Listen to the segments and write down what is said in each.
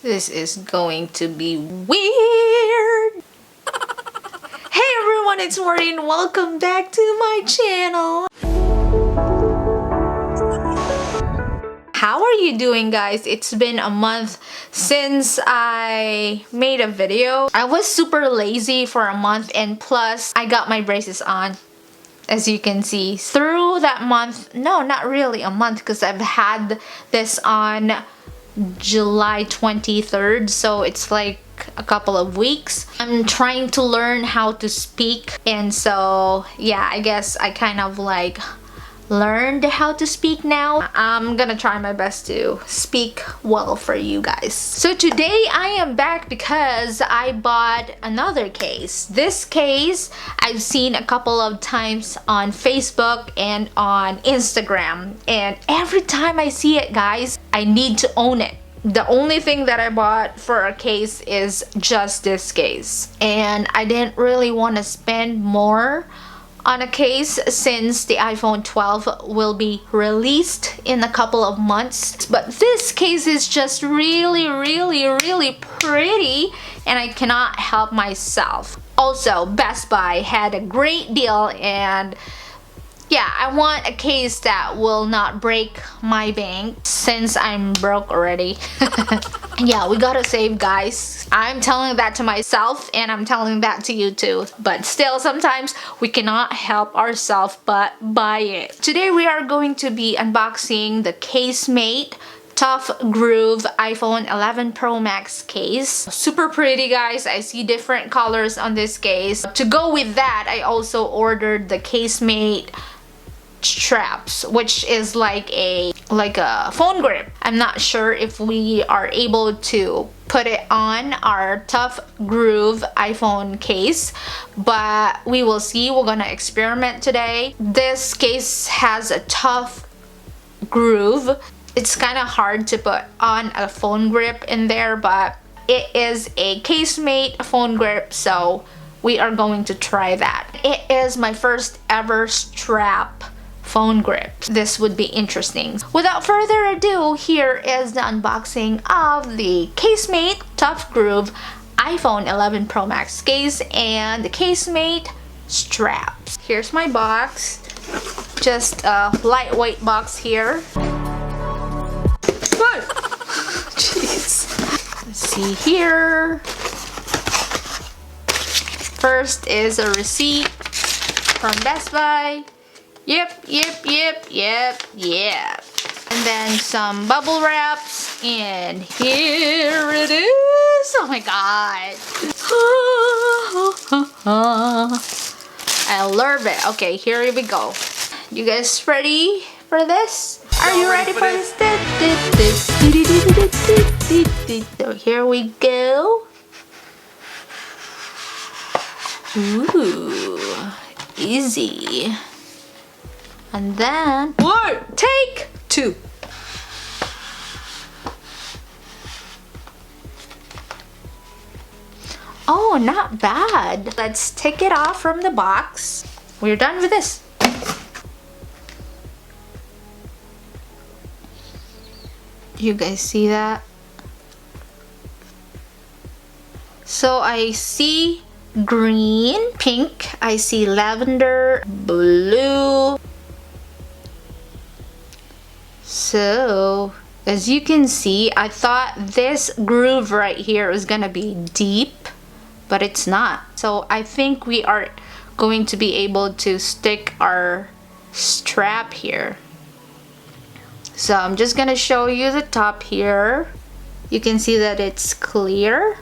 This is going to be weird. Hey everyone, it's Maureen. Welcome back to my channel. How are you doing, guys? It's been a month since I made a video. I was super lazy for a month, and plus I got my braces on. As you can see, through that month, no, not really a month, because I've had this on July 23rd, so it's like a couple of weeks. I'm trying to learn how to speak, and so yeah, I guess I kind of like learned how to speak now. I'm gonna try my best to speak well for you guys. So today I am back because I bought another case. This case I've seen a couple of times on Facebook and on Instagram, and every time I see it, guys, I need to own it. The only thing that I bought for a case is just this case, and I didn't really want to spend more on a case since the iPhone 12 will be released in a couple of months. But this case is just really pretty, and I cannot help myself. Also, Best Buy had a great deal, and yeah, I want a case that will not break my bank since I'm broke already. Yeah, we gotta save, guys. I'm telling that to myself, and I'm telling that to you too. But still, sometimes we cannot help ourselves but buy it. Today we are going to be unboxing the Casemate Tough Groove iPhone 11 Pro Max case. Super pretty, guys. I see different colors on this case. To go with that, I also ordered the Casemate straps, which is like a phone grip. I'm not sure if we are able to put it on our Tough Groove iPhone case, but we will see. We're gonna experiment today. This case has a Tough Groove. It's kind of hard to put on a phone grip in there, but it is a Casemate phone grip, so we are going to try that. It is my first ever strap phone grip. This would be interesting. Without further ado, here is the unboxing of the Casemate Tough Groove iPhone 11 Pro Max case and the Casemate straps. Here's my box. Just a lightweight box here. Jeez. Let's see here. First is a receipt from Best Buy. Yep. And then some bubble wraps, and here it is. Oh my god. I love it. Okay, here we go. You guys ready for this? Are you ready for this? So here we go. Ooh, easy. And then, take 2. Oh, not bad. Let's take it off from the box. We're done with this. You guys see that? So I see green, pink, I see lavender, blue. So, as you can see, I thought this groove right here was gonna be deep, but it's not. So I think we are going to be able to stick our strap here. So I'm just gonna show you the top here. You can see that it's clear.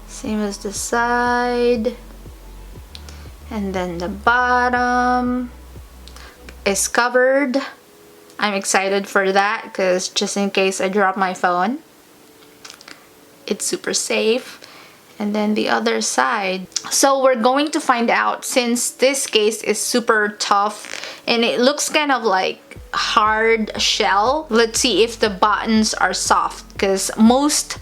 Same as the side. And then the bottom is covered. I'm excited for that because just in case I drop my phone, it's super safe. And then the other side. So we're going to find out, since this case is super tough and it looks kind of like hard shell. Let's see if the buttons are soft, because most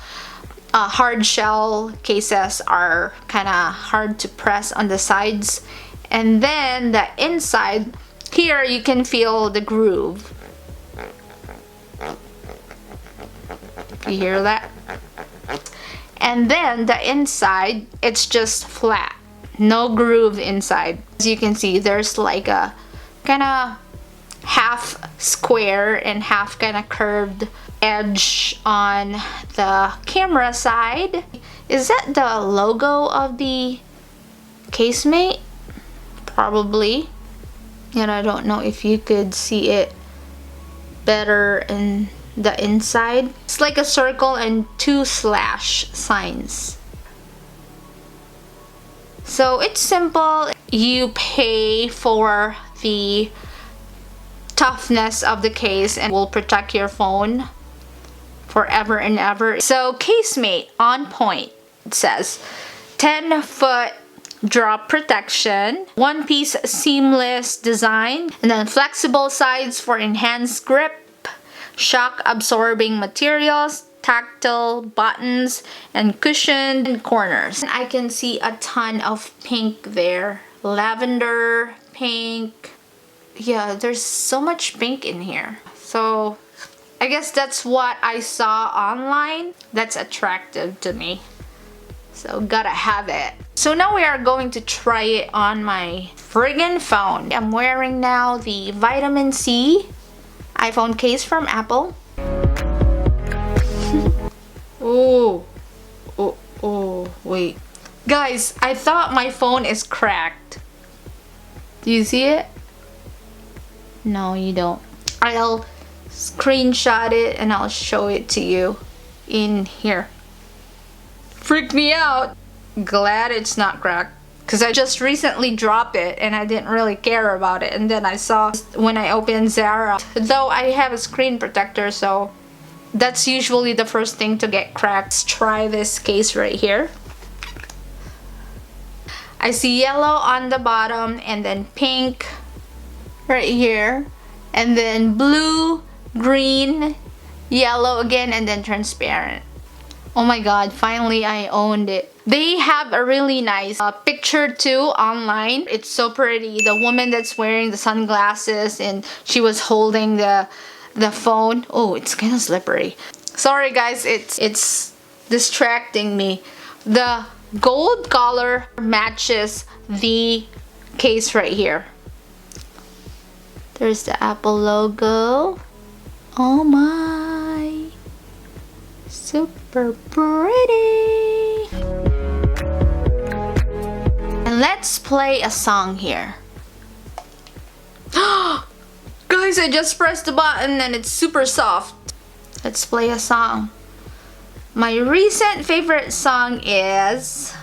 hard shell cases are kind of hard to press on the sides. And then the inside here, you can feel the groove. You hear that? And then the inside, it's just flat. No groove inside. As you can see, there's like a kind of half square and half kind of curved edge on the camera side. Is that the logo of the casemate? Probably. And I don't know if you could see it better in the inside. It's like a circle and 2 slash signs. So it's simple. You pay for the toughness of the case and will protect your phone forever and ever. So casemate on point. It says 10-foot drop protection, one-piece seamless design, and then flexible sides for enhanced grip, shock absorbing materials, tactile buttons, and cushioned corners. I can see a ton of pink there. Lavender, pink. Yeah, there's so much pink in here. So I guess that's what I saw online. That's attractive to me. So gotta have it. So now we are going to try it on my friggin' phone. I'm wearing now the Vitamin C iPhone case from Apple. Oh, wait. Guys, I thought my phone is cracked. Do you see it? No, you don't. I'll screenshot it and I'll show it to you in here. Freaked me out. Glad it's not cracked. Because I just recently dropped it and I didn't really care about it. And then I saw when I opened Zara. Though I have a screen protector, so that's usually the first thing to get cracked. Let's try this case right here. I see yellow on the bottom and then pink right here. And then blue, green, yellow again, and then transparent. Oh my god, finally I owned it. They have a really nice picture too online. It's so pretty. The woman that's wearing the sunglasses and she was holding the phone. Oh, it's kind of slippery. Sorry guys, it's distracting me. The gold color matches the case right here. There's the Apple logo. Oh my. Super pretty. And let's play a song here. Guys, I just pressed the button and it's super soft. Let's play a song. My recent favorite song is...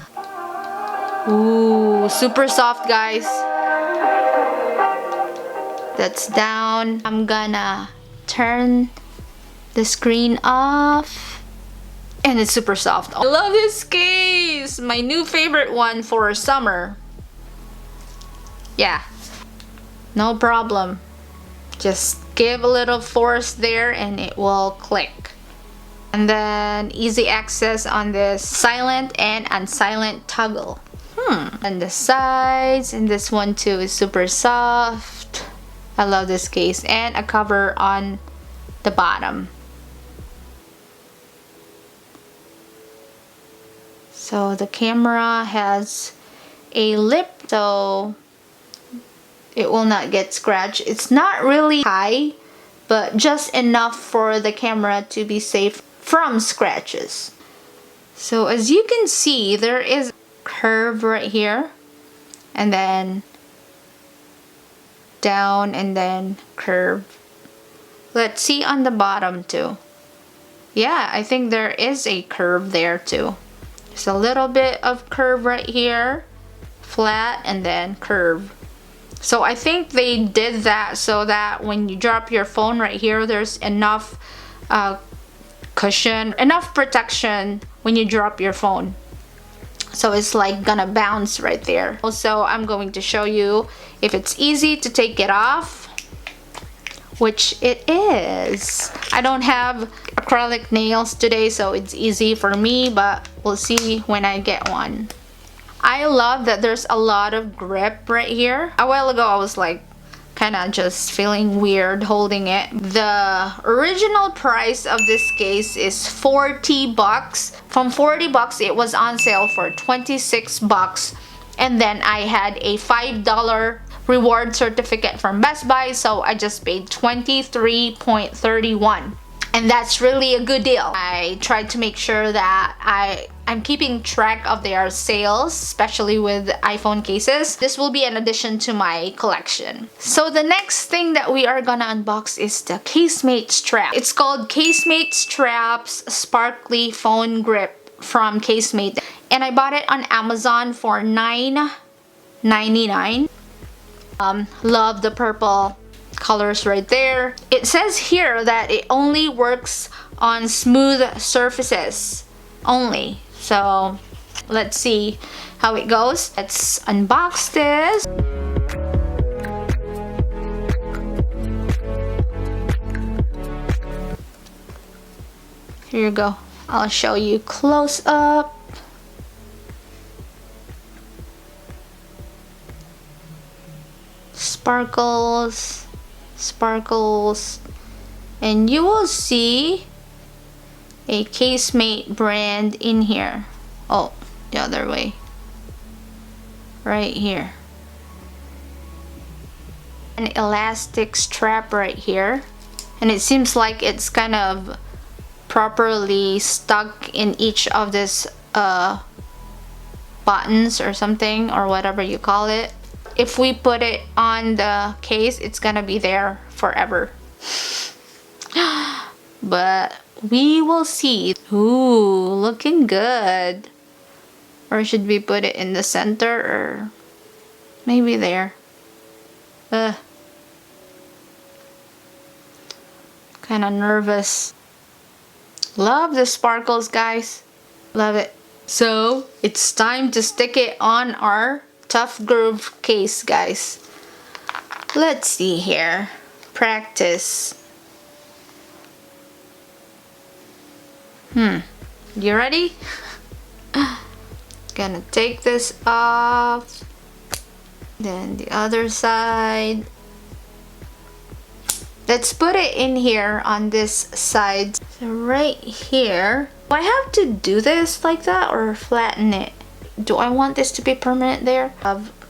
Ooh, super soft, guys. That's down. I'm gonna turn the screen off. And it's super soft. I love this case! My new favorite one for summer. Yeah. No problem. Just give a little force there and it will click. And then easy access on this silent and unsilent toggle. And the sides, and this one too is super soft. I love this case. And a cover on the bottom. So the camera has a lip, so it will not get scratched. It's not really high, but just enough for the camera to be safe from scratches. So as you can see, there is a curve right here, and then down, and then curve. Let's see on the bottom too. Yeah, I think there is a curve there too. There's a little bit of curve right here, flat, and then curve. So I think they did that so that when you drop your phone right here, there's enough cushion, enough protection when you drop your phone. So it's like gonna bounce right there. Also, I'm going to show you if it's easy to take it off, which it is. I don't have acrylic nails today, so it's easy for me, but we'll see when I get one. I love that there's a lot of grip right here. A while ago I was like kind of just feeling weird holding it. The original price of this case is 40 bucks. From 40 bucks, it was on sale for 26 bucks. And then I had a $5 reward certificate from Best Buy, so I just paid $23.31. And that's really a good deal. I tried to make sure that I'm keeping track of their sales, especially with iPhone cases. This will be an addition to my collection. So the next thing that we are gonna unbox is the Casemate strap. It's called Casemate Straps Sparkly Phone Grip from Casemate. And I bought it on Amazon for $9.99. Love the purple colors right there. It says here that it only works on smooth surfaces only. So let's see how it goes. Let's unbox this. Here you go. I'll show you close up. Sparkles, sparkles, and you will see a Casemate brand in here. Oh, the other way, right here. An elastic strap right here, and it seems like it's kind of properly stuck in each of this buttons or something, or whatever you call it. If we put it on the case, it's gonna be there forever. But we will see. Ooh, looking good. Or should we put it in the center, or maybe there? Kind of nervous. Love the sparkles, guys. Love it. So it's time to stick it on our Tough Groove case, guys. Let's see here. Practice. You ready? Gonna take this off. Then the other side. Let's put it in here on this side. So right here. Do I have to do this like that or flatten it? Do I want this to be permanent there?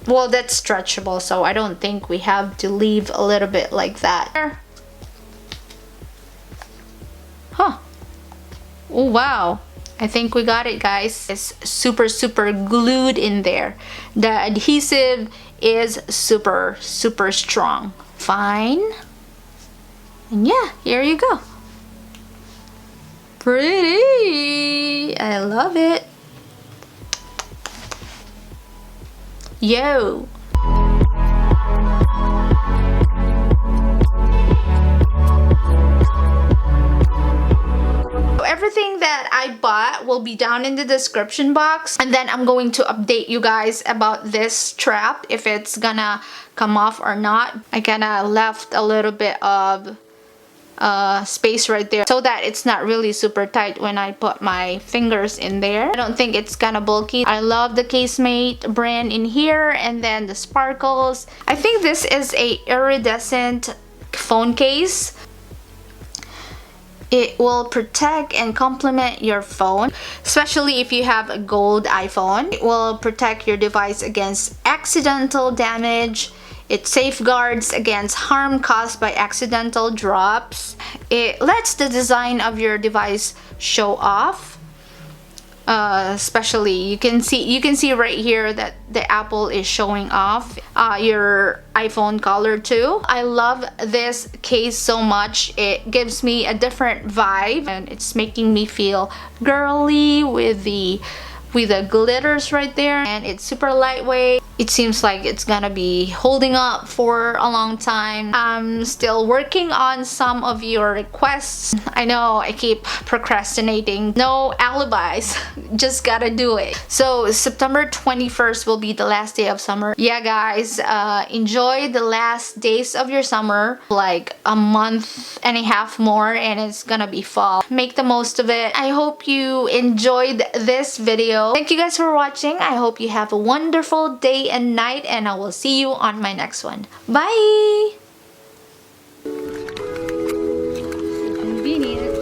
Well, that's stretchable, so I don't think we have to leave a little bit like that. Huh. Oh, wow. I think we got it, guys. It's super glued in there. The adhesive is super strong. Fine. And yeah, here you go. Pretty. I love it. Yo! Everything that I bought will be down in the description box, and then I'm going to update you guys about this strap, if it's gonna come off or not. I kinda left a little bit of space right there so that it's not really super tight when I put my fingers in there. I don't think it's kinda bulky. I love the Casemate brand in here, and then the sparkles. I think this is a iridescent phone case. It will protect and complement your phone, especially if you have a gold iPhone. It will protect your device against accidental damage. It safeguards against harm caused by accidental drops. It lets the design of your device show off. Especially you can see right here that the Apple is showing off. Your iPhone color too. I love this case so much. It gives me a different vibe, and it's making me feel girly with the glitters right there, and it's super lightweight. It seems like it's gonna be holding up for a long time. I'm still working on some of your requests. I know I keep procrastinating. No alibis. Just gotta do it. So September 21st will be the last day of summer. Yeah, guys, enjoy the last days of your summer. Like a month and a half more and it's gonna be fall. Make the most of it. I hope you enjoyed this video. Thank you guys for watching. I hope you have a wonderful day day and night, and I will see you on my next one. Bye! Convenient.